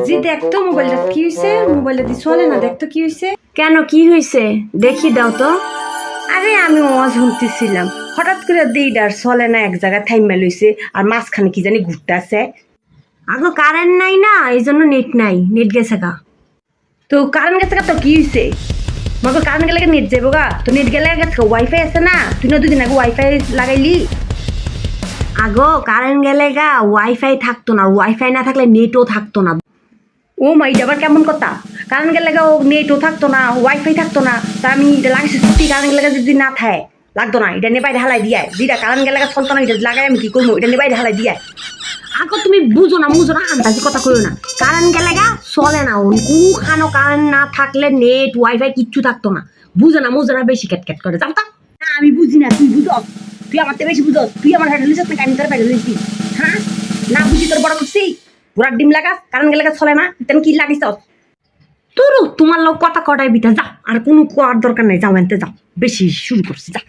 জি দেখতো মোবাইলটা কি হয়েছে, মোবাইলটা দিয়ে চলে না, দেখতো কি হয়েছে। কেন কি হয়েছে দেখি দাও তো। আরে আমি ওয়াজ শুনতেছিলাম, হঠাৎ করে দিইডার চলে না, এক জায়গায় থাইমা লইছে, আর মাঝখানে কি জানি ঘুরতে আছে। আগো কারেন্ট নাই না, এই জন্য নেট নাই, নেট গেছে গা। তো কারেন্ট গেছে তো কি হয়েছে? মগর কারেন্ট গেলে নেট যাবো গা, তো নেট গেলে গেছে, ওয়াইফাই আছে না, তুই না দুদিন আগে ওয়াইফাই লাগাইলি। আগো কারেন্ট গেলে গা ওয়াইফাই থাকতো না, ওয়াইফাই না থাকলে নেটও থাকতো না। ও মা, এটা আবার কেমন কথা? কারেন্ট গেলে গা নেটও থাকতো না, ওয়াইফাই থাকতো না, তা আমি এটা লাগাইছি সত্যি। কারেন্ট গেলে যদি না থাকে লাগতো না, এটা নিয়ে বাইরে হালাই দিয়ে যেটা কারেন্ট গেলে চলতো না, এটা লাগাই আমি কি করবো, এটা নিয়ে বাইরে হালাই দিয়ে। আগো তুমি বুঝো না আন্দাজি কথা কইও না। কারেন্ট গেলে গা চলে না, কোনখানো কারেন্ট না থাকলে নেট ওয়াইফাই কিচ্ছু থাকতো না। বুঝো না বেশি ক্যাট করে যাও তা। না আমি বুঝি না, তুই বুঝস, তুই আমার থেকে বেশি বুঝস। তুই আমার হাইডে লিছিস না, আমি তোর বাইরে লিছি। হ্যাঁ, না বুঝি তোর বড় করছি। পুরা ডিম লাগাস, কারেন্ট গেলে চলে না, তেমন কি লাগিস? তোর তোমার লোক কথা কটাই বিতা যাও, আর কোনো কোয়ার দরকার নাই, যাও এনতে যাও, বেশি শুরু করছি যা।